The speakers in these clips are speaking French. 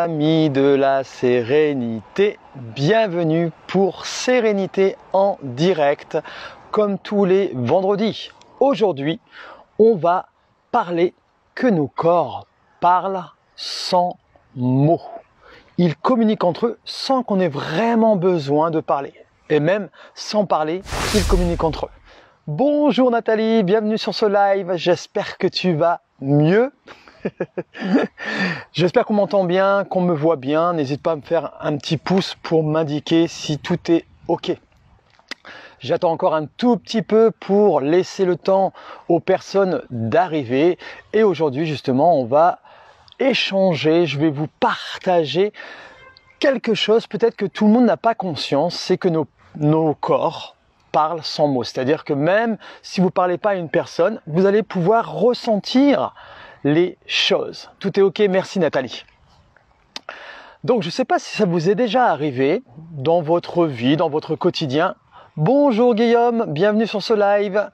Amis de la sérénité, bienvenue pour Sérénité en direct, comme tous les vendredis. Aujourd'hui, on va parler que nos corps parlent sans mots. Ils communiquent entre eux sans qu'on ait vraiment besoin de parler. Et même sans parler, ils communiquent entre eux. Bonjour Nathalie, bienvenue sur ce live, j'espère que tu vas mieux. J'espère qu'on m'entend bien, qu'on me voit bien. N'hésite pas à me faire un petit pouce pour m'indiquer si tout est OK. J'attends encore un tout petit peu pour laisser le temps aux personnes d'arriver. Et aujourd'hui, justement, on va échanger. Je vais vous partager quelque chose peut-être que tout le monde n'a pas conscience. C'est que nos corps parlent sans mots. C'est-à-dire que même si vous ne parlez pas à une personne, vous allez pouvoir ressentir les choses. Tout est OK, merci Nathalie. Donc je ne sais pas si ça vous est déjà arrivé dans votre vie, dans votre quotidien. Bonjour Guillaume, bienvenue sur ce live.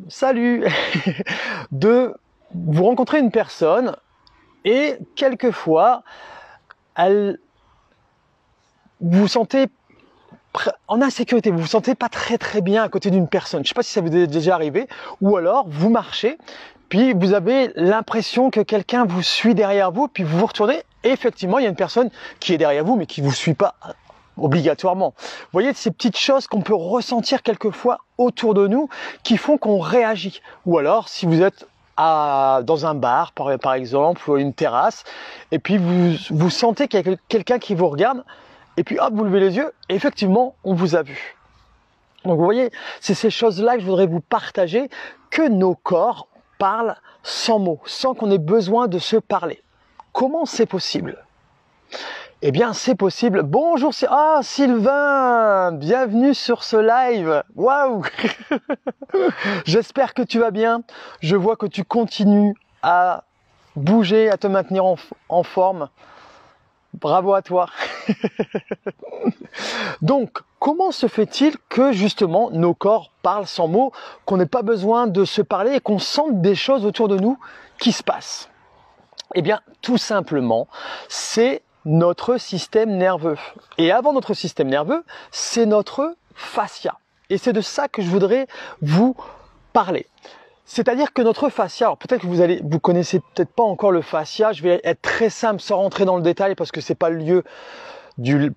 Salut de vous rencontrer une personne et quelquefois vous vous sentez en insécurité, vous vous sentez pas très bien à côté d'une personne. Je ne sais pas si ça vous est déjà arrivé, ou alors vous marchez, puis vous avez l'impression que quelqu'un vous suit derrière vous, puis vous vous retournez, et effectivement il y a une personne qui est derrière vous, mais qui ne vous suit pas obligatoirement. Vous voyez ces petites choses qu'on peut ressentir quelquefois autour de nous, qui font qu'on réagit. Ou alors si vous êtes dans un bar par exemple, ou une terrasse, et puis vous sentez qu'il y a quelqu'un qui vous regarde, et puis hop, vous levez les yeux, et effectivement, on vous a vu. Donc vous voyez, c'est ces choses-là que je voudrais vous partager, que nos corps parlent sans mots, sans qu'on ait besoin de se parler. Comment c'est possible? Eh bien, c'est possible. Bonjour, Sylvain, bienvenue sur ce live. Waouh. J'espère que tu vas bien. Je vois que tu continues à bouger, à te maintenir en forme. Bravo à toi. Donc, comment se fait-il que justement nos corps parlent sans mots, qu'on n'ait pas besoin de se parler et qu'on sente des choses autour de nous qui se passent? Eh bien, tout simplement, c'est notre système nerveux. Et avant notre système nerveux, c'est notre fascia. Et c'est de ça que je voudrais vous parler. C'est-à-dire que notre fascia, alors peut-être que vous connaissez peut-être pas encore le fascia, je vais être très simple sans rentrer dans le détail parce que c'est pas le lieu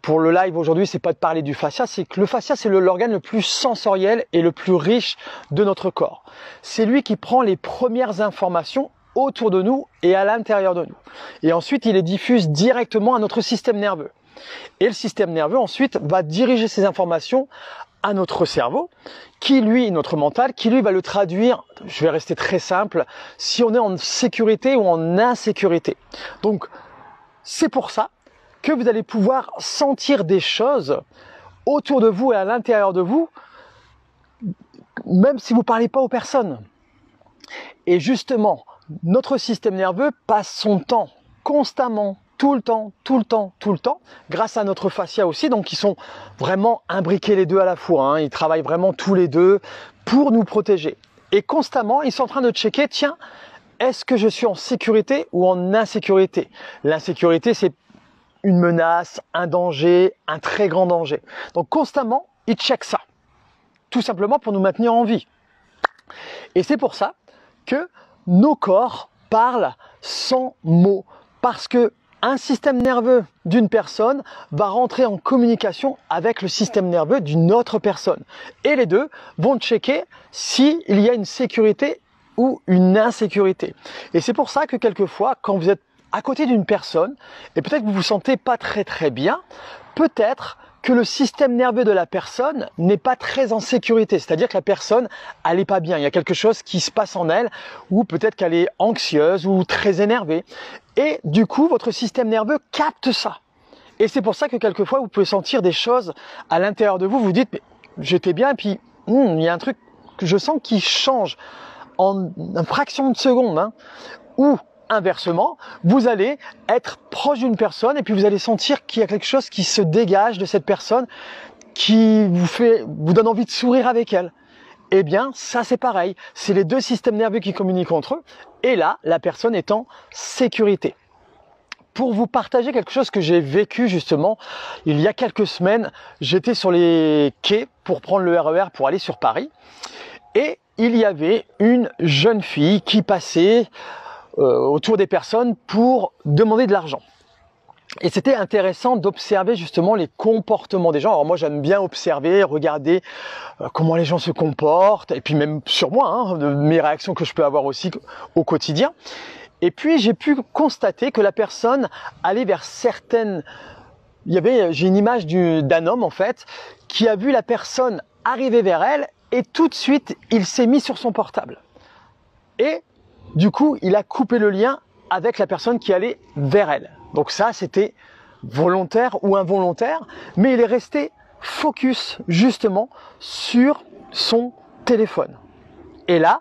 pour le live aujourd'hui, c'est pas de parler du fascia, c'est que le fascia c'est l'organe le plus sensoriel et le plus riche de notre corps. C'est lui qui prend les premières informations autour de nous et à l'intérieur de nous. Et ensuite, il les diffuse directement à notre système nerveux. Et le système nerveux ensuite va diriger ces informations à notre cerveau, notre mental, qui lui va le traduire, je vais rester très simple, si on est en sécurité ou en insécurité. Donc, c'est pour ça que vous allez pouvoir sentir des choses autour de vous et à l'intérieur de vous, même si vous ne parlez pas aux personnes. Et justement, notre système nerveux passe son temps constamment, tout le temps, grâce à notre fascia aussi. Donc ils sont vraiment imbriqués les deux à la fois, hein. Ils travaillent vraiment tous les deux pour nous protéger. Et constamment, ils sont en train de checker, tiens, est-ce que je suis en sécurité ou en insécurité? L'insécurité, c'est une menace, un danger, un très grand danger. Donc constamment, ils checkent ça, tout simplement pour nous maintenir en vie. Et c'est pour ça que nos corps parlent sans mots, parce que un système nerveux d'une personne va rentrer en communication avec le système nerveux d'une autre personne. Et les deux vont checker s'il y a une sécurité ou une insécurité. Et c'est pour ça que quelquefois, quand vous êtes à côté d'une personne, et peut-être que vous vous sentez pas très bien, peut-être que le système nerveux de la personne n'est pas très en sécurité. C'est-à-dire que la personne, elle n'est pas bien. Il y a quelque chose qui se passe en elle, ou peut-être qu'elle est anxieuse ou très énervée. Et du coup, votre système nerveux capte ça. Et c'est pour ça que quelquefois, vous pouvez sentir des choses à l'intérieur de vous. Vous dites, mais j'étais bien, puis il y a un truc que je sens qui change en une fraction de seconde. Hein, ou inversement, vous allez être proche d'une personne et puis vous allez sentir qu'il y a quelque chose qui se dégage de cette personne qui vous donne envie de sourire avec elle. Eh bien, ça c'est pareil. C'est les deux systèmes nerveux qui communiquent entre eux. Et là, la personne est en sécurité. pour vous partager quelque chose que j'ai vécu justement il y a quelques semaines. J'étais sur les quais pour prendre le RER pour aller sur Paris et il y avait une jeune fille qui passait autour des personnes pour demander de l'argent. Et c'était intéressant d'observer justement les comportements des gens. Alors moi j'aime bien observer, regarder comment les gens se comportent, et puis même sur moi, hein, de mes réactions que je peux avoir aussi au quotidien. Et puis j'ai pu constater que la personne allait vers certaines... j'ai une image d'un homme en fait, qui a vu la personne arriver vers elle, et tout de suite il s'est mis sur son portable. Et du coup il a coupé le lien avec la personne qui allait vers elle. Donc ça, c'était volontaire ou involontaire, mais il est resté focus justement sur son téléphone. Et là,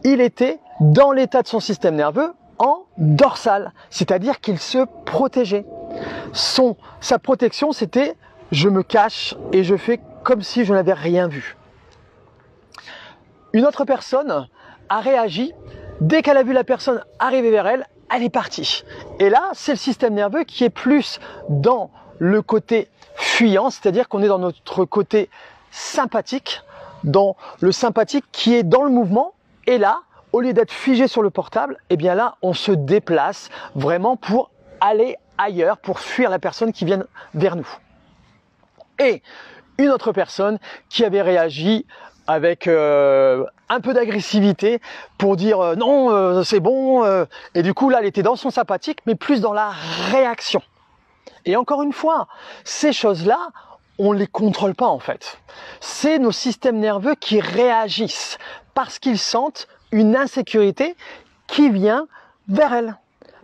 il était dans l'état de son système nerveux en dorsale, c'est-à-dire qu'il se protégeait. Sa protection, c'était « je me cache et je fais comme si je n'avais rien vu ». Une autre personne a réagi, dès qu'elle a vu la personne arriver vers elle, elle est partie. Et là, c'est le système nerveux qui est plus dans le côté fuyant, c'est-à-dire qu'on est dans notre côté sympathique, dans le sympathique qui est dans le mouvement. Et là, au lieu d'être figé sur le portable, eh bien là, on se déplace vraiment pour aller ailleurs, pour fuir la personne qui vient vers nous. Et une autre personne qui avait réagi avec un peu d'agressivité pour dire non, c'est bon. Et du coup, là, elle était dans son sympathique, mais plus dans la réaction. Et encore une fois, ces choses-là, on ne les contrôle pas en fait. C'est nos systèmes nerveux qui réagissent parce qu'ils sentent une insécurité qui vient vers elles.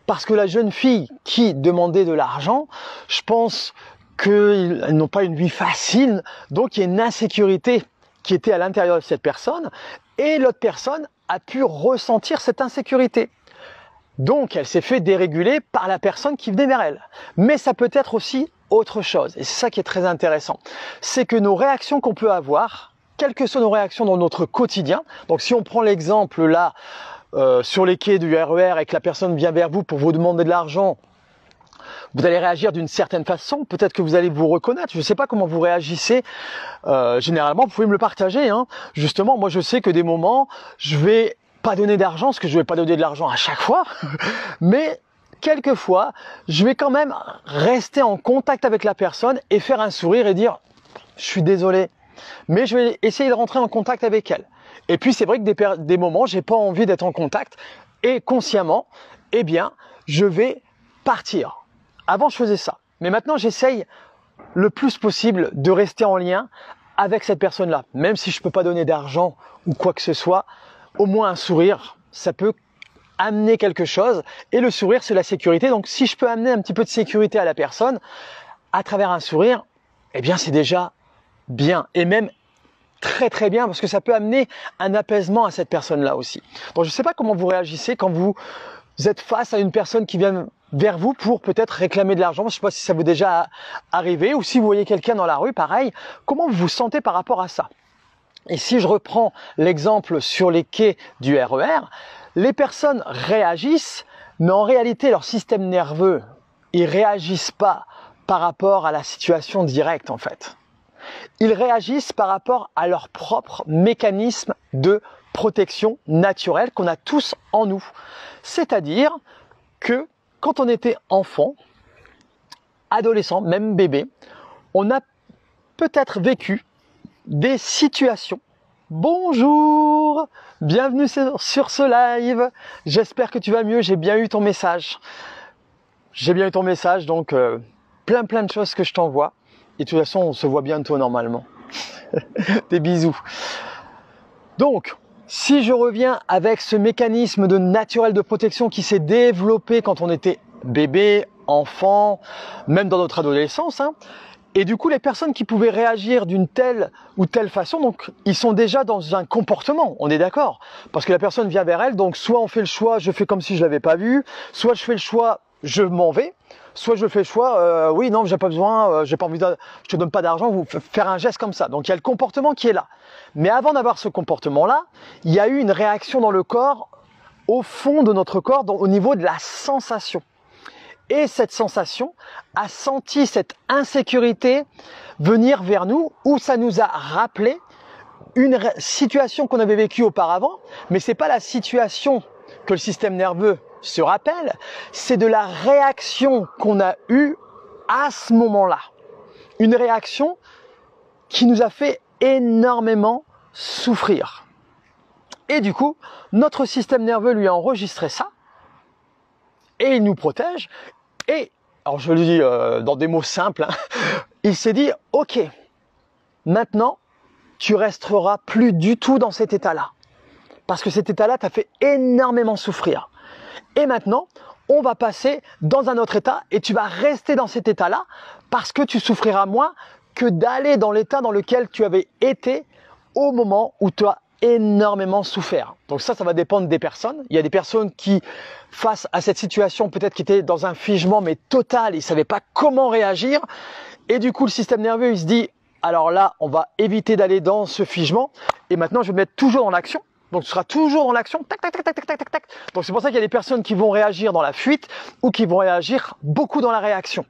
Parce que la jeune fille qui demandait de l'argent, je pense qu'elles n'ont pas une vie facile, donc il y a une insécurité qui était à l'intérieur de cette personne, et l'autre personne a pu ressentir cette insécurité. Donc elle s'est fait déréguler par la personne qui venait vers elle. Mais ça peut être aussi autre chose, et c'est ça qui est très intéressant. C'est que nos réactions qu'on peut avoir, quelles que soient nos réactions dans notre quotidien, donc si on prend l'exemple là, sur les quais du RER et que la personne vient vers vous pour vous demander de l'argent, vous allez réagir d'une certaine façon, peut-être que vous allez vous reconnaître, je ne sais pas comment vous réagissez, généralement vous pouvez me le partager, hein. Justement, moi je sais que des moments, je vais pas donner d'argent, parce que je vais pas donner de l'argent à chaque fois, mais quelquefois, je vais quand même rester en contact avec la personne et faire un sourire et dire « je suis désolé », mais je vais essayer de rentrer en contact avec elle. Et puis c'est vrai que des moments, j'ai pas envie d'être en contact, et consciemment, eh bien, je vais partir. Avant, je faisais ça. Mais maintenant, j'essaye le plus possible de rester en lien avec cette personne-là. Même si je ne peux pas donner d'argent ou quoi que ce soit, au moins un sourire, ça peut amener quelque chose. Et le sourire, c'est la sécurité. Donc, si je peux amener un petit peu de sécurité à la personne à travers un sourire, eh bien, c'est déjà bien. Et même très très bien, parce que ça peut amener un apaisement à cette personne-là aussi. Donc, je ne sais pas comment vous réagissez quand vous êtes face à une personne qui vient vers vous pour peut-être réclamer de l'argent. Je ne sais pas si ça vous est déjà arrivé, ou si vous voyez quelqu'un dans la rue, pareil, comment vous vous sentez par rapport à ça? Et si je reprends l'exemple sur les quais du RER, les personnes réagissent, mais en réalité leur système nerveux, ils réagissent pas par rapport à la situation directe en fait. Ils réagissent par rapport à leur propre mécanisme de protection naturelle qu'on a tous en nous. C'est-à-dire que quand on était enfant, adolescent, même bébé, on a peut-être vécu des situations. Bonjour, bienvenue sur ce live, j'espère que tu vas mieux, j'ai bien eu ton message. J'ai bien eu ton message, donc plein de choses que je t'envoie. Et de toute façon, on se voit bientôt normalement. Des bisous. Donc, si je reviens avec ce mécanisme de naturel de protection qui s'est développé quand on était bébé, enfant, même dans notre adolescence, hein, et du coup les personnes qui pouvaient réagir d'une telle ou telle façon, donc ils sont déjà dans un comportement, on est d'accord, parce que la personne vient vers elle, donc soit on fait le choix, je fais comme si je l'avais pas vu, soit je fais le choix, je m'en vais, soit je fais le choix, oui non j'ai pas besoin, j'ai pas envie de, je te donne pas d'argent, vous faire un geste comme ça. Donc il y a le comportement qui est là. Mais avant d'avoir ce comportement-là, il y a eu une réaction dans le corps, au fond de notre corps, au niveau de la sensation. et cette sensation a senti cette insécurité venir vers nous, où ça nous a rappelé une situation qu'on avait vécue auparavant, mais c'est pas la situation que le système nerveux se rappelle, c'est de la réaction qu'on a eue à ce moment-là. Une réaction qui nous a fait énormément souffrir. Et du coup, notre système nerveux lui a enregistré ça, et il nous protège, et, alors je le dis dans des mots simples, hein, il s'est dit, ok, maintenant, tu resteras plus du tout dans cet état-là. Parce que cet état-là t'a fait énormément souffrir. Et maintenant, on va passer dans un autre état et tu vas rester dans cet état-là parce que tu souffriras moins que d'aller dans l'état dans lequel tu avais été au moment où tu as énormément souffert. Donc ça va dépendre des personnes. Il y a des personnes qui, face à cette situation, peut-être qui étaient dans un figement mais total, ils ne savaient pas comment réagir. Et du coup, le système nerveux, il se dit, alors là, on va éviter d'aller dans ce figement. Et maintenant, je vais me mettre toujours dans l'action. Donc, tu seras toujours dans l'action. Tac, tac, tac, tac, tac, tac, tac. Donc, c'est pour ça qu'il y a des personnes qui vont réagir dans la fuite ou qui vont réagir beaucoup dans la réaction.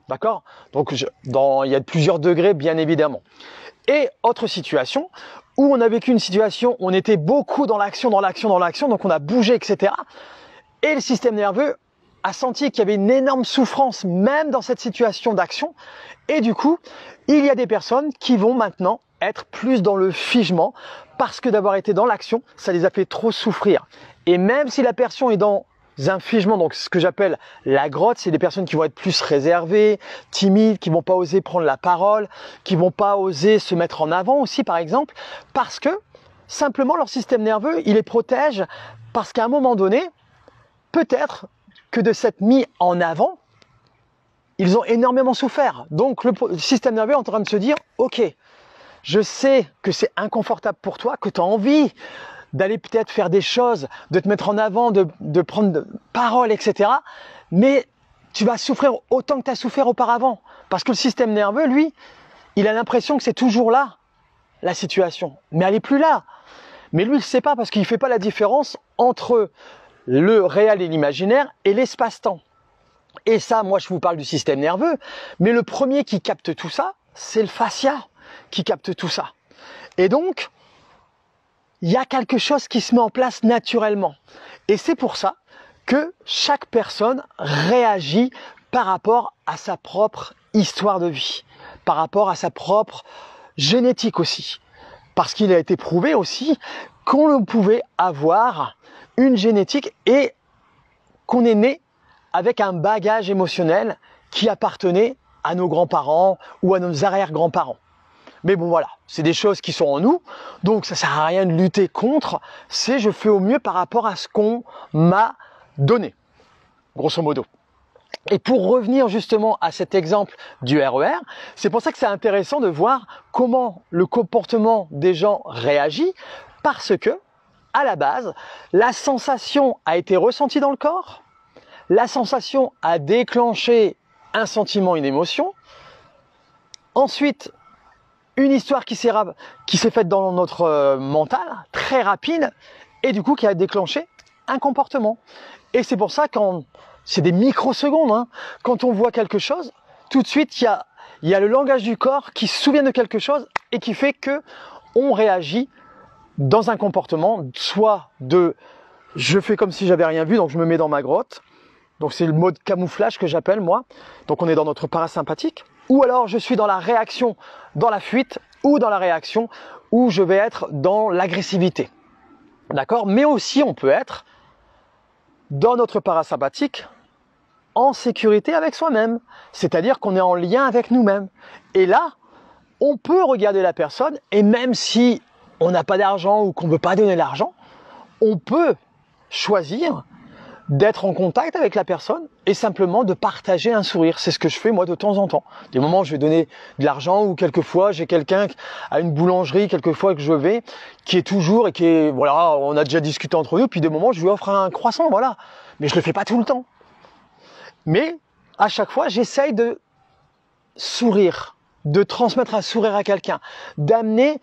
D'accord? Donc, il y a plusieurs degrés, bien évidemment. Et autre situation où on a vécu une situation où on était beaucoup dans l'action, donc on a bougé, etc. Et le système nerveux a senti qu'il y avait une énorme souffrance même dans cette situation d'action. Et du coup, il y a des personnes qui vont maintenant être plus dans le figement parce que d'avoir été dans l'action, ça les a fait trop souffrir. Et même si la personne est dans un figement, donc ce que j'appelle la grotte, c'est des personnes qui vont être plus réservées, timides, qui vont pas oser prendre la parole, qui vont pas oser se mettre en avant aussi, par exemple, parce que simplement leur système nerveux, il les protège parce qu'à un moment donné, peut-être que de s'être mis en avant, ils ont énormément souffert. Donc le système nerveux est en train de se dire, ok, je sais que c'est inconfortable pour toi, que tu as envie d'aller peut-être faire des choses, de te mettre en avant, de prendre de parole, etc. Mais tu vas souffrir autant que tu as souffert auparavant. Parce que le système nerveux, lui, il a l'impression que c'est toujours là, la situation. Mais elle n'est plus là. Mais lui, il ne sait pas parce qu'il ne fait pas la différence entre le réel et l'imaginaire et l'espace-temps. Et ça, moi, je vous parle du système nerveux. Mais le premier qui capte tout ça, c'est le fascia qui capte tout ça. Et donc, il y a quelque chose qui se met en place naturellement. Et c'est pour ça que chaque personne réagit par rapport à sa propre histoire de vie, par rapport à sa propre génétique aussi. Parce qu'il a été prouvé aussi qu'on pouvait avoir une génétique et qu'on est né avec un bagage émotionnel qui appartenait à nos grands-parents ou à nos arrière-grands-parents. Mais bon voilà, c'est des choses qui sont en nous, donc ça sert à rien de lutter contre, c'est je fais au mieux par rapport à ce qu'on m'a donné, grosso modo. Et pour revenir justement à cet exemple du RER, c'est pour ça que c'est intéressant de voir comment le comportement des gens réagit, parce que, à la base, la sensation a été ressentie dans le corps, la sensation a déclenché un sentiment, une émotion, ensuite, une histoire qui s'est faite dans notre mental, très rapide, et du coup qui a déclenché un comportement. Et c'est pour ça quand c'est des microsecondes, hein, quand on voit quelque chose, tout de suite il y a le langage du corps qui se souvient de quelque chose et qui fait que on réagit dans un comportement, soit de je fais comme si j'avais rien vu, donc je me mets dans ma grotte, donc c'est le mode camouflage que j'appelle moi, donc on est dans notre parasympathique, ou alors je suis dans la réaction, dans la fuite, ou dans la réaction où je vais être dans l'agressivité. D'accord? Mais aussi on peut être dans notre parasympathique en sécurité avec soi-même. C'est-à-dire qu'on est en lien avec nous-mêmes. Et là, on peut regarder la personne et même si on n'a pas d'argent ou qu'on ne veut pas donner l'argent, on peut choisir d'être en contact avec la personne et simplement de partager un sourire. C'est ce que je fais moi de temps en temps. Des moments où je vais donner de l'argent ou quelquefois j'ai quelqu'un à une boulangerie, quelquefois que je vais, qui est toujours et qui est, voilà, on a déjà discuté entre nous, puis des moments je lui offre un croissant, voilà. Mais je le fais pas tout le temps. Mais à chaque fois, j'essaye de sourire, de transmettre un sourire à quelqu'un, d'amener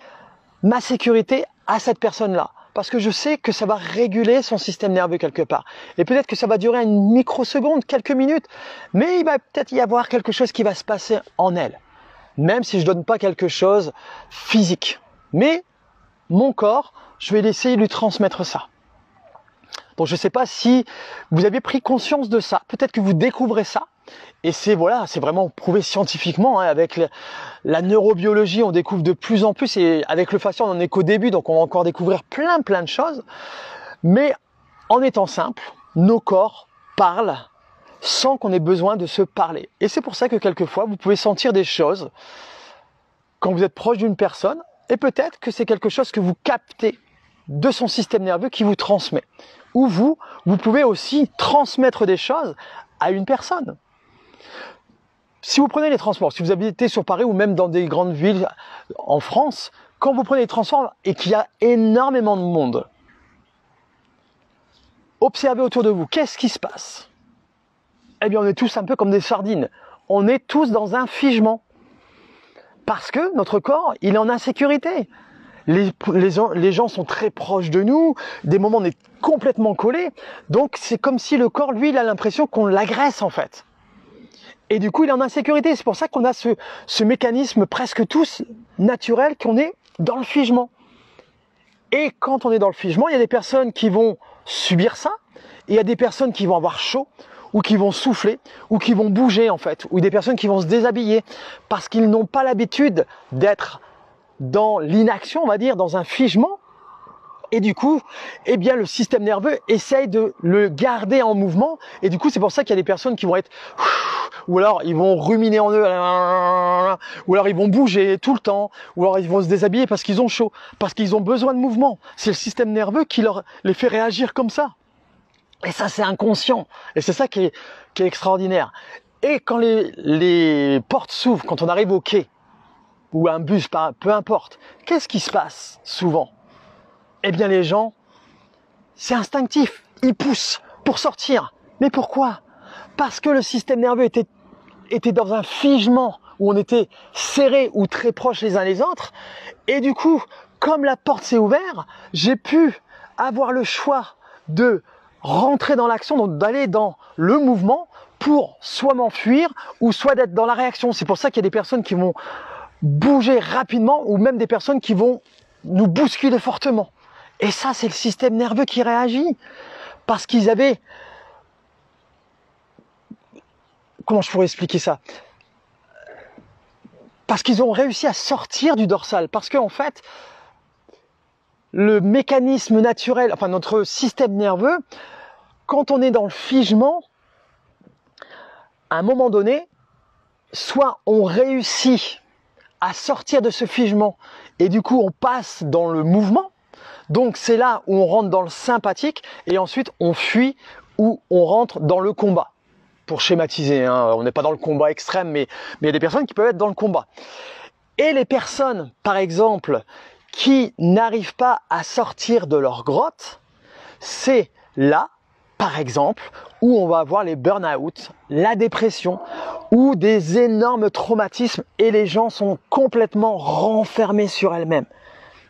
ma sécurité à cette personne-là. parce que je sais que ça va réguler son système nerveux quelque part. Et peut-être que ça va durer une microseconde, quelques minutes, mais il va peut-être y avoir quelque chose qui va se passer en elle, même si je donne pas quelque chose physique. Mais mon corps, je vais essayer de lui transmettre ça. Donc je ne sais pas si vous avez pris conscience de ça, peut-être que vous découvrez ça, et c'est vraiment prouvé scientifiquement, hein, avec la neurobiologie, on découvre de plus en plus, et avec le fascia on n'en est qu'au début, donc on va encore découvrir plein de choses, mais en étant simple, nos corps parlent sans qu'on ait besoin de se parler. Et c'est pour ça que quelquefois vous pouvez sentir des choses quand vous êtes proche d'une personne, et peut-être que c'est quelque chose que vous captez de son système nerveux qui vous transmet. Ou vous pouvez aussi transmettre des choses à une personne. Si vous prenez les transports, si vous habitez sur Paris ou même dans des grandes villes en France, quand vous prenez les transports et qu'il y a énormément de monde, observez autour de vous, qu'est-ce qui se passe? Eh bien, on est tous un peu comme des sardines. On est tous dans un figement. Parce que notre corps, il est en insécurité. Les gens sont très proches de nous, des moments on est complètement collés, donc c'est comme si le corps, lui, il a l'impression qu'on l'agresse en fait. Et du coup, il est en insécurité, c'est pour ça qu'on a ce mécanisme presque tous naturel qu'on est dans le figement. Et quand on est dans le figement, il y a des personnes qui vont subir ça, et il y a des personnes qui vont avoir chaud, ou qui vont souffler, ou qui vont bouger en fait, ou des personnes qui vont se déshabiller, parce qu'ils n'ont pas l'habitude d'être dans l'inaction, on va dire, dans un figement, et du coup, eh bien, le système nerveux essaye de le garder en mouvement, et du coup, c'est pour ça qu'il y a des personnes qui vont être, ou alors ils vont ruminer en eux, ou alors ils vont bouger tout le temps, ou alors ils vont se déshabiller parce qu'ils ont chaud, parce qu'ils ont besoin de mouvement. C'est le système nerveux qui les fait réagir comme ça. Et ça, c'est inconscient, et c'est ça qui est extraordinaire. Et quand les portes s'ouvrent, quand on arrive au quai, ou un bus, peu importe, qu'est-ce qui se passe souvent? Eh bien les gens, c'est instinctif, ils poussent pour sortir. Mais pourquoi? Parce que le système nerveux était dans un figement où on était serrés ou très proches les uns les autres, et du coup, comme la porte s'est ouverte, j'ai pu avoir le choix de rentrer dans l'action, donc d'aller dans le mouvement pour soit m'enfuir ou soit d'être dans la réaction. C'est pour ça qu'il y a des personnes qui vont bouger rapidement ou même des personnes qui vont nous bousculer fortement. Et ça, c'est le système nerveux qui réagit. Parce qu'ils avaient... Comment je pourrais expliquer ça? Parce qu'ils ont réussi à sortir du dorsal. Parce qu'en fait, le mécanisme naturel, enfin notre système nerveux, quand on est dans le figement, à un moment donné, soit on réussit à sortir de ce figement et du coup on passe dans le mouvement, donc c'est là où on rentre dans le sympathique et ensuite on fuit ou on rentre dans le combat. Pour schématiser, hein, on n'est pas dans le combat extrême, mais il y a des personnes qui peuvent être dans le combat. Et les personnes, par exemple, qui n'arrivent pas à sortir de leur grotte, c'est là, par exemple, où on va avoir les burn-out, la dépression ou des énormes traumatismes et les gens sont complètement renfermés sur elles-mêmes,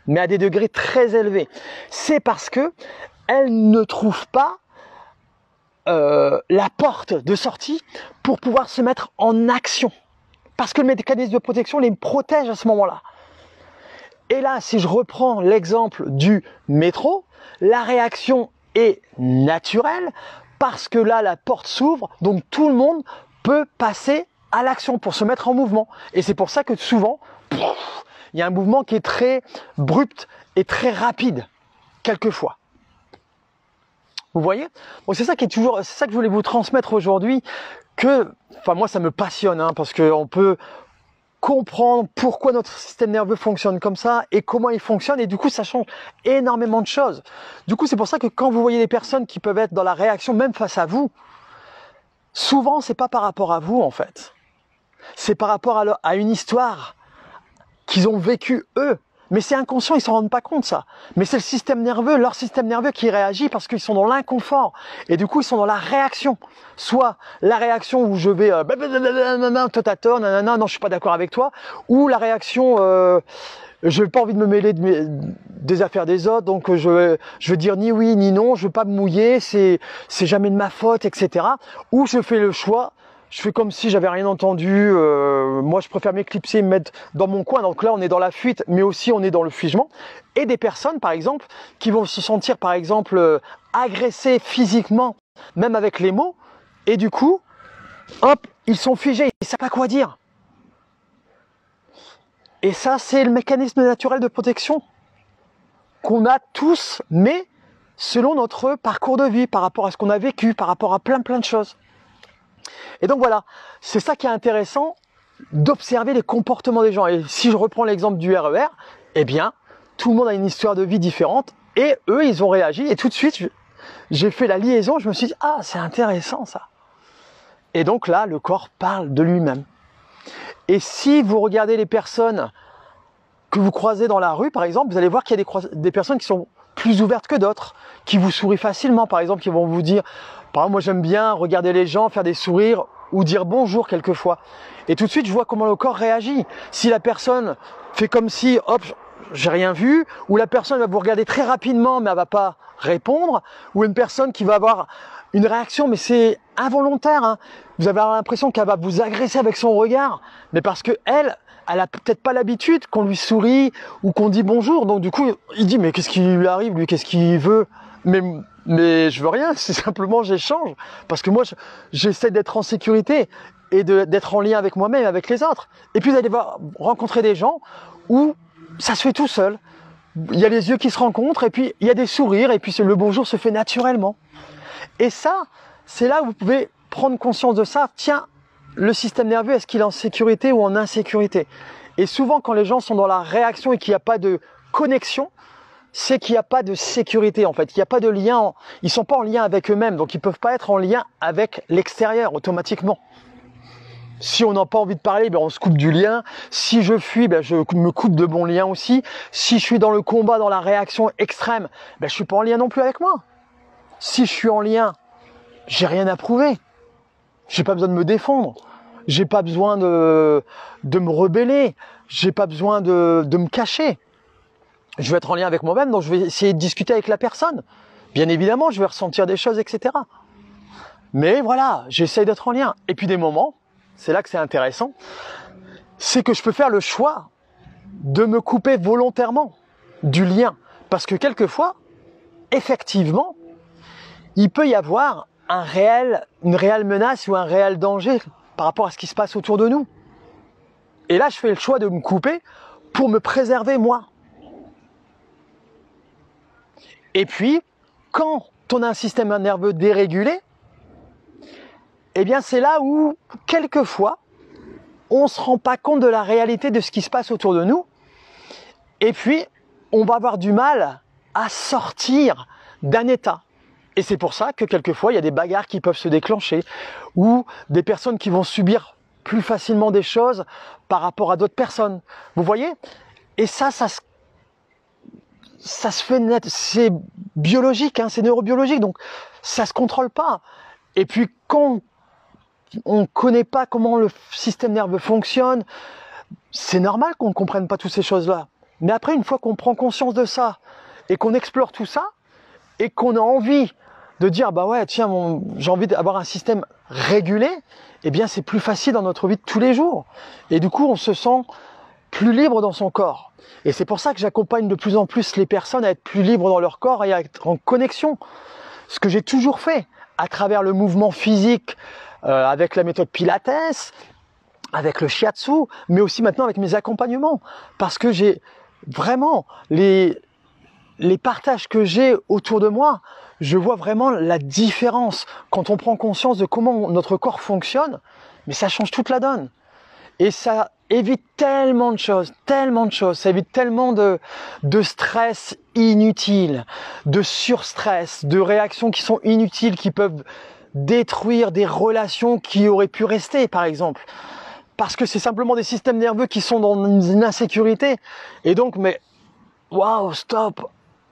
mais à des degrés très élevés. C'est parce que elles ne trouvent pas la porte de sortie pour pouvoir se mettre en action. Parce que le mécanisme de protection les protège à ce moment-là. Et là, si je reprends l'exemple du métro, la réaction est naturelle parce que là, la porte s'ouvre, donc tout le monde peut passer à l'action pour se mettre en mouvement. Et c'est pour ça que souvent, il y a un mouvement qui est très abrupt et très rapide, quelquefois. Vous voyez? Donc c'est ça qui est toujours, c'est ça que je voulais vous transmettre aujourd'hui, que, enfin moi ça me passionne, hein, parce qu'on peut comprendre pourquoi notre système nerveux fonctionne comme ça et comment il fonctionne, et du coup ça change énormément de choses. Du coup c'est pour ça que quand vous voyez des personnes qui peuvent être dans la réaction même face à vous, souvent c'est pas par rapport à vous en fait, c'est par rapport à une histoire qu'ils ont vécue eux. Mais c'est inconscient, ils s'en rendent pas compte ça. Mais c'est le système nerveux, leur système nerveux qui réagit parce qu'ils sont dans l'inconfort. Et du coup, ils sont dans la réaction. Soit la réaction où je vais toi t'as tort, non, je suis pas d'accord avec toi. Ou la réaction Je n'ai pas envie de me mêler des affaires des autres, donc je veux dire ni oui ni non, je veux pas me mouiller, c'est jamais de ma faute, etc. Ou je fais le choix, je fais comme si j'avais rien entendu, moi je préfère m'éclipser, me mettre dans mon coin, donc là on est dans la fuite, mais aussi on est dans le figement. Et des personnes par exemple, qui vont se sentir par exemple agressées physiquement, même avec les mots, et du coup, hop, ils sont figés, ils ne savent pas quoi dire. Et ça, c'est le mécanisme naturel de protection qu'on a tous, mais selon notre parcours de vie, par rapport à ce qu'on a vécu, par rapport à plein de choses. Et donc voilà, c'est ça qui est intéressant, d'observer les comportements des gens. Et si je reprends l'exemple du RER, eh bien, tout le monde a une histoire de vie différente, et eux, ils ont réagi, et tout de suite, j'ai fait la liaison, je me suis dit, ah, c'est intéressant ça. Et donc là, le corps parle de lui-même. Et si vous regardez les personnes que vous croisez dans la rue, par exemple, vous allez voir qu'il y a des personnes qui sont plus ouvertes que d'autres, qui vous sourient facilement, par exemple, qui vont vous dire, par exemple, moi j'aime bien regarder les gens, faire des sourires ou dire bonjour quelquefois. Et tout de suite, je vois comment le corps réagit. Si la personne fait comme si, hop, j'ai rien vu, ou la personne va vous regarder très rapidement, mais elle va pas répondre, ou une personne qui va avoir une réaction, mais c'est involontaire, hein. Vous avez l'impression qu'elle va vous agresser avec son regard, mais parce que elle a peut-être pas l'habitude qu'on lui sourit ou qu'on dit bonjour. Donc du coup, il dit mais qu'est-ce qui lui arrive, lui, qu'est-ce qu'il veut? Mais je veux rien, c'est simplement j'échange. Parce que moi, j'essaie d'être en sécurité et d'être en lien avec moi-même et avec les autres. Et puis vous allez rencontrer des gens où ça se fait tout seul. Il y a les yeux qui se rencontrent et puis il y a des sourires et puis le bonjour se fait naturellement. Et ça, c'est là où vous pouvez prendre conscience de ça. Tiens, le système nerveux, est-ce qu'il est en sécurité ou en insécurité? Et souvent, quand les gens sont dans la réaction et qu'il n'y a pas de connexion, c'est qu'il n'y a pas de sécurité en fait. Il n'y a pas de lien. Ils ne sont pas en lien avec eux-mêmes, donc ils ne peuvent pas être en lien avec l'extérieur automatiquement. Si on n'a pas envie de parler, ben on se coupe du lien. Si je fuis, ben je me coupe de bons liens aussi. Si je suis dans le combat, dans la réaction extrême, ben je ne suis pas en lien non plus avec moi. Si je suis en lien, j'ai rien à prouver. J'ai pas besoin de me défendre. J'ai pas besoin de me rebeller. J'ai pas besoin de me cacher. Je vais être en lien avec moi-même, donc je vais essayer de discuter avec la personne. Bien évidemment, je vais ressentir des choses, etc. Mais voilà, j'essaye d'être en lien. Et puis des moments, c'est là que c'est intéressant, c'est que je peux faire le choix de me couper volontairement du lien. Parce que quelquefois, effectivement, il peut y avoir une réelle menace ou un réel danger par rapport à ce qui se passe autour de nous. Et là, je fais le choix de me couper pour me préserver moi. Et puis, quand on a un système nerveux dérégulé, eh bien c'est là où, quelquefois, on ne se rend pas compte de la réalité de ce qui se passe autour de nous. Et puis, on va avoir du mal à sortir d'un état. Et c'est pour ça que quelquefois, il y a des bagarres qui peuvent se déclencher, ou des personnes qui vont subir plus facilement des choses par rapport à d'autres personnes. Vous voyez? Et ça se fait net, c'est biologique, hein, c'est neurobiologique, donc ça se contrôle pas. Et puis quand on connaît pas comment le système nerveux fonctionne, c'est normal qu'on ne comprenne pas toutes ces choses-là. Mais après, une fois qu'on prend conscience de ça, et qu'on explore tout ça, et qu'on a envie de dire, bah ouais, tiens, j'ai envie d'avoir un système régulé, eh bien c'est plus facile dans notre vie de tous les jours. Et du coup, on se sent plus libre dans son corps. Et c'est pour ça que j'accompagne de plus en plus les personnes à être plus libres dans leur corps et à être en connexion. Ce que j'ai toujours fait à travers le mouvement physique, avec la méthode Pilates, avec le Shiatsu, mais aussi maintenant avec mes accompagnements. Parce que j'ai vraiment les partages que j'ai autour de moi, je vois vraiment la différence quand on prend conscience de comment notre corps fonctionne, mais ça change toute la donne. Et ça évite tellement de choses, ça évite tellement de stress inutile, de surstress, de réactions qui sont inutiles, qui peuvent détruire des relations qui auraient pu rester, par exemple. Parce que c'est simplement des systèmes nerveux qui sont dans une insécurité. Et donc, mais waouh, stop!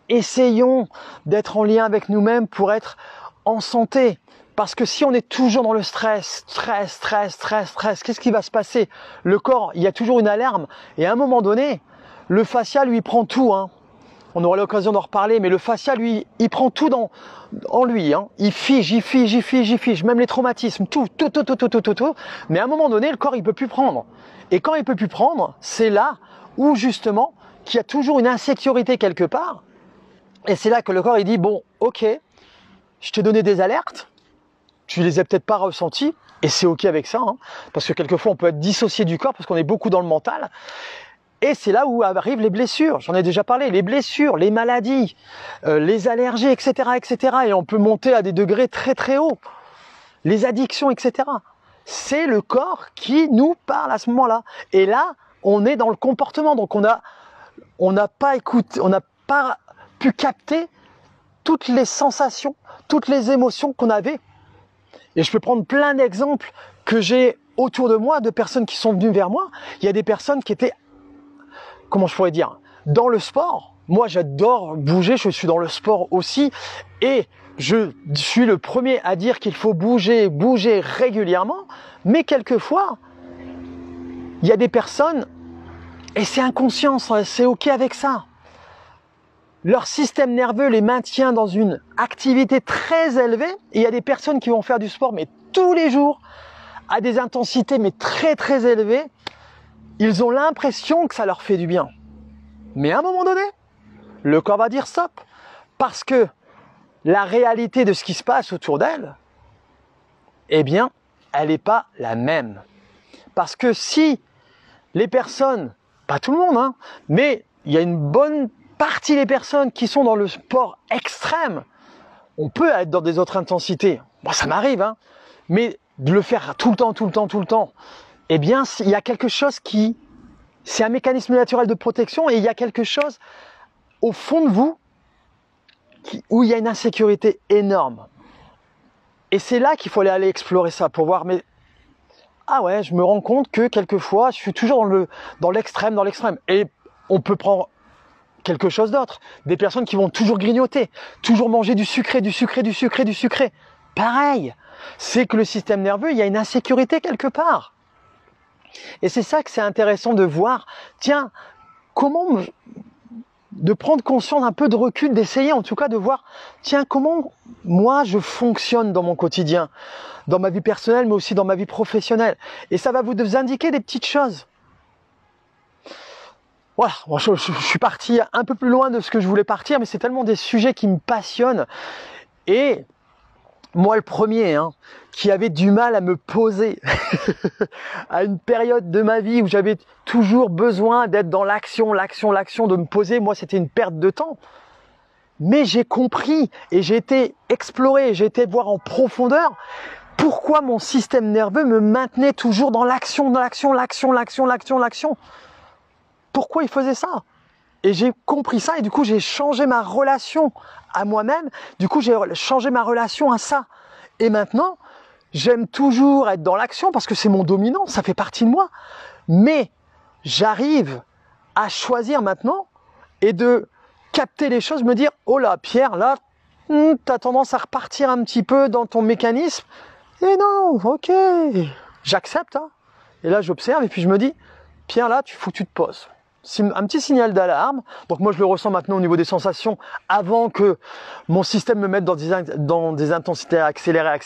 Essayons d'être en lien avec nous-mêmes pour être en santé. Parce que si on est toujours dans le stress, qu'est-ce qui va se passer? Le corps, il y a toujours une alarme. Et à un moment donné, Le fascia, lui, il prend tout, hein. On aura l'occasion d'en reparler, mais le fascia, lui, il prend tout en lui, hein. Il fige, même les traumatismes, tout. Mais à un moment donné, le corps, il peut plus prendre. Et quand il peut plus prendre, c'est là où, justement, qu'il y a toujours une insécurité quelque part. Et c'est là que le corps, il dit, bon, ok, je t'ai donné des alertes, tu les as peut-être pas ressenties, et c'est ok avec ça, hein, parce que quelquefois, on peut être dissocié du corps, parce qu'on est beaucoup dans le mental. Et c'est là où arrivent les blessures. J'en ai déjà parlé, les blessures, les maladies, les allergies, etc., etc. Et on peut monter à des degrés très très hauts. Les addictions, etc. C'est le corps qui nous parle à ce moment-là. Et là, on est dans le comportement. Donc on n'a pas écouté, on n'a pas pu capter toutes les sensations, toutes les émotions qu'on avait. Et je peux prendre plein d'exemples que j'ai autour de moi, de personnes qui sont venues vers moi. Il y a des personnes qui étaient, comment je pourrais dire, dans le sport. Moi, j'adore bouger, je suis dans le sport aussi, et je suis le premier à dire qu'il faut bouger régulièrement, mais quelquefois, il y a des personnes, et c'est inconscient, c'est ok avec ça. Leur système nerveux les maintient dans une activité très élevée, et il y a des personnes qui vont faire du sport, mais tous les jours, à des intensités, mais très très élevées. Ils ont l'impression que ça leur fait du bien. Mais à un moment donné, le corps va dire stop. Parce que la réalité de ce qui se passe autour d'elle, eh bien, elle n'est pas la même. Parce que si les personnes, pas tout le monde, hein, mais il y a une bonne partie des personnes qui sont dans le sport extrême, on peut être dans des autres intensités. Moi, ça m'arrive, hein, mais de le faire tout le temps, eh bien, il y a quelque chose qui... C'est un mécanisme naturel de protection et il y a quelque chose au fond de vous où il y a une insécurité énorme. Et c'est là qu'il faut aller explorer ça pour voir, mais ah ouais, je me rends compte que quelquefois, je suis toujours dans l'extrême. Et on peut prendre quelque chose d'autre. Des personnes qui vont toujours grignoter, toujours manger du sucré. Pareil, c'est que le système nerveux, il y a une insécurité quelque part. Et c'est ça que c'est intéressant de voir, tiens, de prendre conscience, un peu de recul, d'essayer en tout cas de voir, tiens, comment moi je fonctionne dans mon quotidien, dans ma vie personnelle, mais aussi dans ma vie professionnelle. Et ça va vous indiquer des petites choses. Voilà, bon, je suis parti un peu plus loin de ce que je voulais partir, mais c'est tellement des sujets qui me passionnent. Et moi, le premier, hein, qui avait du mal à me poser à une période de ma vie où j'avais toujours besoin d'être dans l'action, de me poser, moi, c'était une perte de temps. Mais j'ai compris et j'ai été explorer, j'ai été voir en profondeur pourquoi mon système nerveux me maintenait toujours dans l'action. Pourquoi il faisait ça? Et j'ai compris ça et du coup, j'ai changé ma relation à moi-même. Du coup, j'ai changé ma relation à ça. Et maintenant, j'aime toujours être dans l'action parce que c'est mon dominant, ça fait partie de moi. Mais j'arrive à choisir maintenant et de capter les choses, me dire, oh là, Pierre, là, t'as tendance à repartir un petit peu dans ton mécanisme. Et non, ok, j'accepte. Hein. Et là, j'observe et puis je me dis, Pierre, là, faut que tu te poses. Un petit signal d'alarme. Donc moi je le ressens maintenant au niveau des sensations avant que mon système me mette dans des intensités accélérées.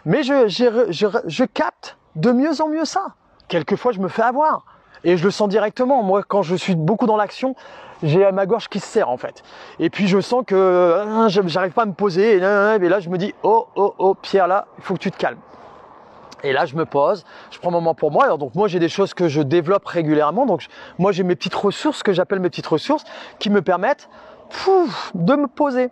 Mais je capte de mieux en mieux ça. Quelquefois je me fais avoir et je le sens directement. Moi quand je suis beaucoup dans l'action, j'ai ma gorge qui se serre en fait. Et puis je sens que j'arrive pas à me poser et là je me dis oh Pierre, là il faut que tu te calmes. Et là, je me pose, je prends un moment pour moi. Alors, donc, moi, j'ai des choses que je développe régulièrement. Donc, moi, j'ai mes petites ressources, que j'appelle mes petites ressources, qui me permettent de me poser.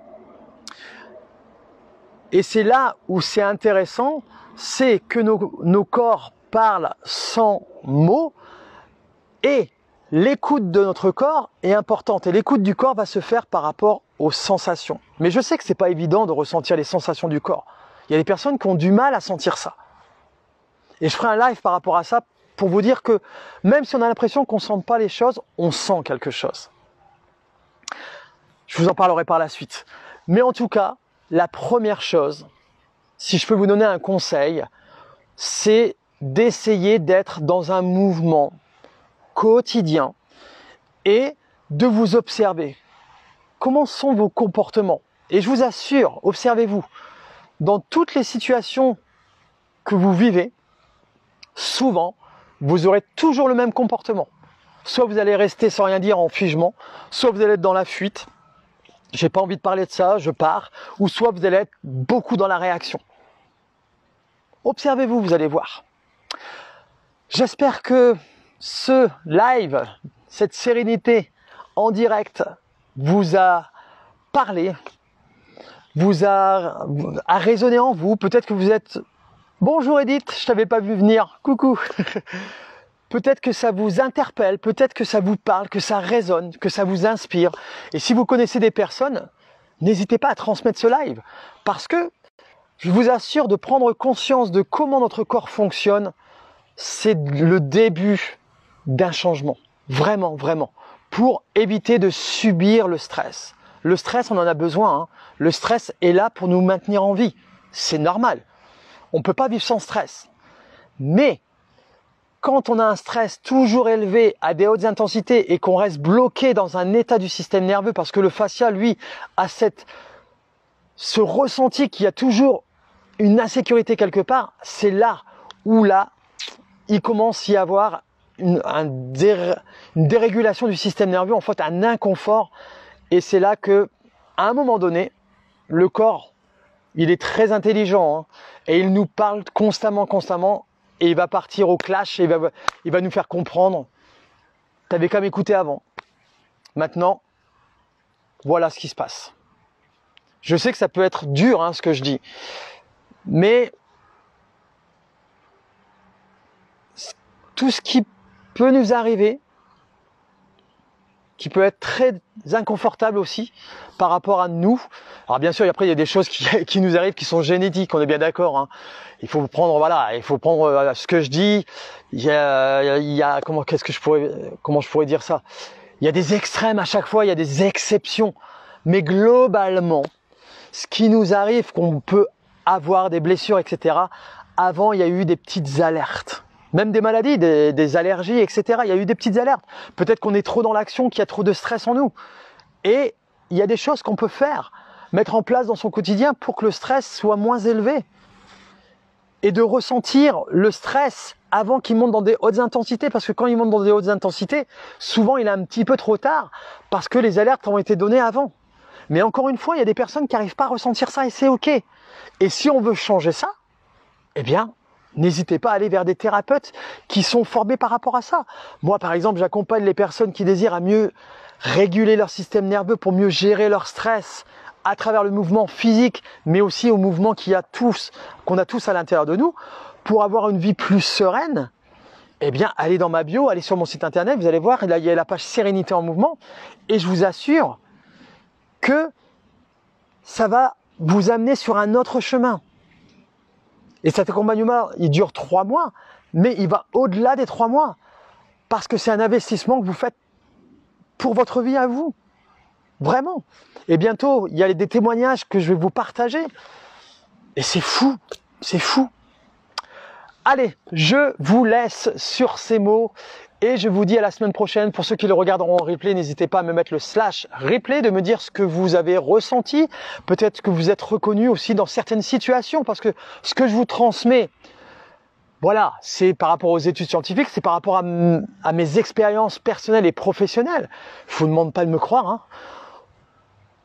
Et c'est là où c'est intéressant, c'est que nos corps parlent sans mots et l'écoute de notre corps est importante. Et l'écoute du corps va se faire par rapport aux sensations. Mais je sais que c'est pas évident de ressentir les sensations du corps. Il y a des personnes qui ont du mal à sentir ça. Et je ferai un live par rapport à ça pour vous dire que même si on a l'impression qu'on ne sent pas les choses, on sent quelque chose. Je vous en parlerai par la suite. Mais en tout cas, la première chose, si je peux vous donner un conseil, c'est d'essayer d'être dans un mouvement quotidien et de vous observer. Comment sont vos comportements? Et je vous assure, observez-vous, dans toutes les situations que vous vivez, souvent, vous aurez toujours le même comportement. Soit vous allez rester sans rien dire en figement, soit vous allez être dans la fuite, j'ai pas envie de parler de ça, je pars, ou soit vous allez être beaucoup dans la réaction. Observez-vous, vous allez voir. J'espère que ce live, cette sérénité en direct vous a parlé, a résonné en vous. Peut-être que vous êtes « Bonjour Edith, je t'avais pas vu venir, coucou !» Peut-être que ça vous interpelle, peut-être que ça vous parle, que ça résonne, que ça vous inspire. Et si vous connaissez des personnes, n'hésitez pas à transmettre ce live. Parce que je vous assure, de prendre conscience de comment notre corps fonctionne, c'est le début d'un changement. Vraiment, vraiment. Pour éviter de subir le stress. Le stress, on en a besoin. Hein. Le stress est là pour nous maintenir en vie. C'est normal. On ne peut pas vivre sans stress. Mais quand on a un stress toujours élevé à des hautes intensités et qu'on reste bloqué dans un état du système nerveux, parce que le fascia, lui, a ce ressenti qu'il y a toujours une insécurité quelque part, c'est là où il commence à y avoir une dérégulation du système nerveux, en fait un inconfort, et c'est là que, à un moment donné, le corps, il est très intelligent, hein, et il nous parle constamment, et il va partir au clash, et il va nous faire comprendre, t'avais qu'à m'écouter avant. Maintenant, voilà ce qui se passe. Je sais que ça peut être dur, hein, ce que je dis, mais tout ce qui peut nous arriver, qui peut être très inconfortable aussi par rapport à nous. Alors bien sûr, après il y a des choses qui nous arrivent qui sont génétiques, on est bien d'accord. Hein. Il faut prendre, ce que je dis. Il y a comment je pourrais dire ça? Il y a des extrêmes à chaque fois, il y a des exceptions. Mais globalement, ce qui nous arrive, qu'on peut avoir des blessures, etc. Avant, il y a eu des petites alertes. Même des maladies, des allergies, etc. Il y a eu des petites alertes. Peut-être qu'on est trop dans l'action, qu'il y a trop de stress en nous. Et il y a des choses qu'on peut faire, mettre en place dans son quotidien pour que le stress soit moins élevé. Et de ressentir le stress avant qu'il monte dans des hautes intensités. Parce que quand il monte dans des hautes intensités, souvent il est un petit peu trop tard parce que les alertes ont été données avant. Mais encore une fois, il y a des personnes qui n'arrivent pas à ressentir ça et c'est OK. Et si on veut changer ça, eh bien, n'hésitez pas à aller vers des thérapeutes qui sont formés par rapport à ça. Moi, par exemple, j'accompagne les personnes qui désirent à mieux réguler leur système nerveux pour mieux gérer leur stress à travers le mouvement physique, mais aussi au mouvement qu'on a tous à l'intérieur de nous, pour avoir une vie plus sereine. Eh bien, allez dans ma bio, allez sur mon site internet, vous allez voir, là, il y a la page Sérénité en mouvement, et je vous assure que ça va vous amener sur un autre chemin. Et cet accompagnement, il dure 3 mois, mais il va au-delà des 3 mois. Parce que c'est un investissement que vous faites pour votre vie à vous. Vraiment. Et bientôt, il y a des témoignages que je vais vous partager. Et c'est fou, c'est fou. Allez, je vous laisse sur ces mots. Et je vous dis à la semaine prochaine. Pour ceux qui le regarderont en replay, n'hésitez pas à me mettre le /replay, de me dire ce que vous avez ressenti. Peut-être que vous êtes reconnu aussi dans certaines situations, parce que ce que je vous transmets, voilà, c'est par rapport aux études scientifiques, c'est par rapport à mes expériences personnelles et professionnelles. Je vous demande pas de me croire, hein,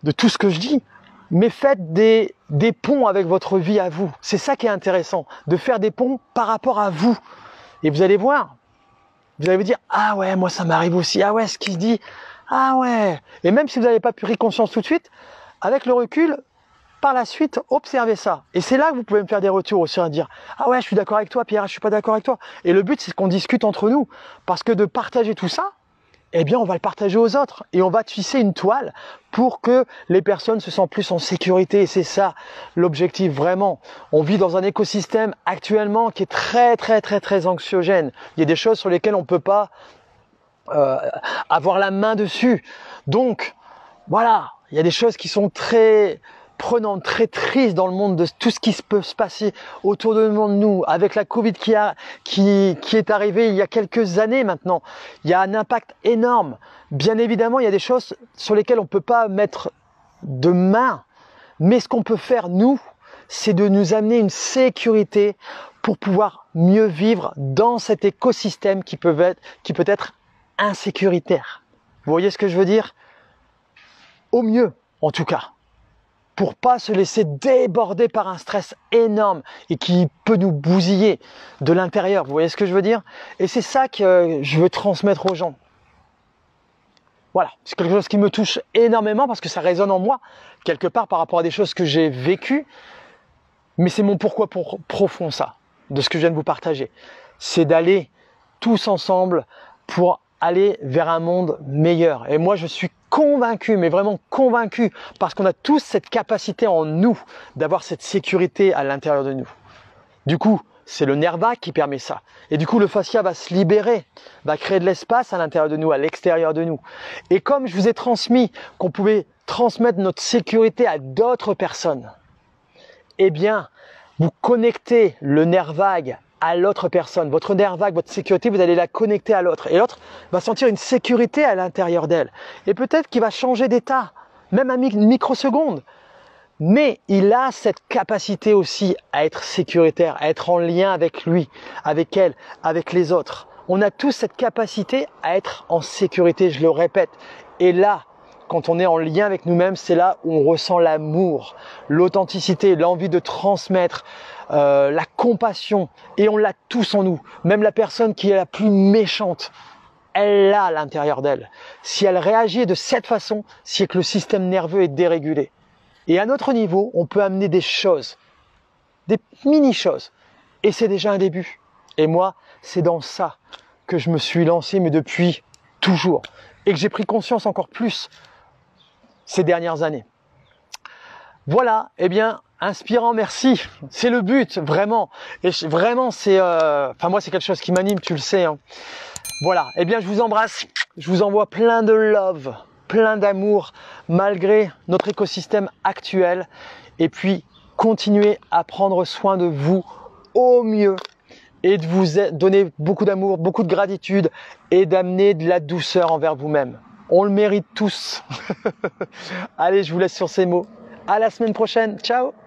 de tout ce que je dis. Mais faites des ponts avec votre vie à vous. C'est ça qui est intéressant, de faire des ponts par rapport à vous. Et vous allez voir. Vous allez vous dire, ah ouais, moi ça m'arrive aussi, ah ouais, ce qu'il dit, ah ouais. Et même si vous n'avez pas pris conscience tout de suite, avec le recul, par la suite, observez ça. Et c'est là que vous pouvez me faire des retours aussi, à dire, ah ouais, je suis d'accord avec toi, Pierre, je suis pas d'accord avec toi. Et le but, c'est qu'on discute entre nous. Parce que de partager tout ça, eh bien, on va le partager aux autres. Et on va tisser une toile pour que les personnes se sentent plus en sécurité. Et c'est ça l'objectif, vraiment. On vit dans un écosystème actuellement qui est très anxiogène. Il y a des choses sur lesquelles on ne peut pas avoir la main dessus. Donc, voilà, il y a des choses qui sont très prenante, très triste dans le monde de tout ce qui peut se passer autour de nous, avec la Covid qui est arrivée il y a quelques années maintenant. Il y a un impact énorme. Bien évidemment, il y a des choses sur lesquelles on ne peut pas mettre de main, mais ce qu'on peut faire, nous, c'est de nous amener une sécurité pour pouvoir mieux vivre dans cet écosystème qui peut être insécuritaire. Vous voyez ce que je veux dire? Au mieux, en tout cas, pour pas se laisser déborder par un stress énorme et qui peut nous bousiller de l'intérieur. Vous voyez ce que je veux dire? Et c'est ça que je veux transmettre aux gens. Voilà, c'est quelque chose qui me touche énormément parce que ça résonne en moi, quelque part par rapport à des choses que j'ai vécues. Mais c'est mon pourquoi profond, ça, de ce que je viens de vous partager. C'est d'aller tous ensemble pour aller vers un monde meilleur. Et moi, je suis convaincu, mais vraiment convaincu, parce qu'on a tous cette capacité en nous d'avoir cette sécurité à l'intérieur de nous. Du coup, c'est le nerf vague qui permet ça. Et du coup, le fascia va se libérer, va créer de l'espace à l'intérieur de nous, à l'extérieur de nous. Et comme je vous ai transmis qu'on pouvait transmettre notre sécurité à d'autres personnes, eh bien, vous connectez le nerf vague à l'autre personne. Votre nerf vague, votre sécurité, vous allez la connecter à l'autre. Et l'autre va sentir une sécurité à l'intérieur d'elle. Et peut-être qu'il va changer d'état, même à une microseconde. Mais il a cette capacité aussi à être sécuritaire, à être en lien avec lui, avec elle, avec les autres. On a tous cette capacité à être en sécurité, je le répète. Et là, quand on est en lien avec nous-mêmes, c'est là où on ressent l'amour, l'authenticité, l'envie de transmettre, la compassion. Et on l'a tous en nous. Même la personne qui est la plus méchante, elle l'a à l'intérieur d'elle. Si elle réagit de cette façon, c'est que le système nerveux est dérégulé. Et à notre niveau, on peut amener des choses, des mini-choses. Et c'est déjà un début. Et moi, c'est dans ça que je me suis lancé, mais depuis toujours. Et que j'ai pris conscience encore plus ces dernières années. Voilà, eh bien, inspirant, merci. C'est le but, vraiment. Et vraiment, c'est, moi, c'est quelque chose qui m'anime, tu le sais. Hein. Voilà, eh bien, je vous embrasse. Je vous envoie plein de love, plein d'amour, malgré notre écosystème actuel. Et puis, continuez à prendre soin de vous au mieux et de vous donner beaucoup d'amour, beaucoup de gratitude et d'amener de la douceur envers vous-même. On le mérite tous. Allez, je vous laisse sur ces mots. À la semaine prochaine. Ciao!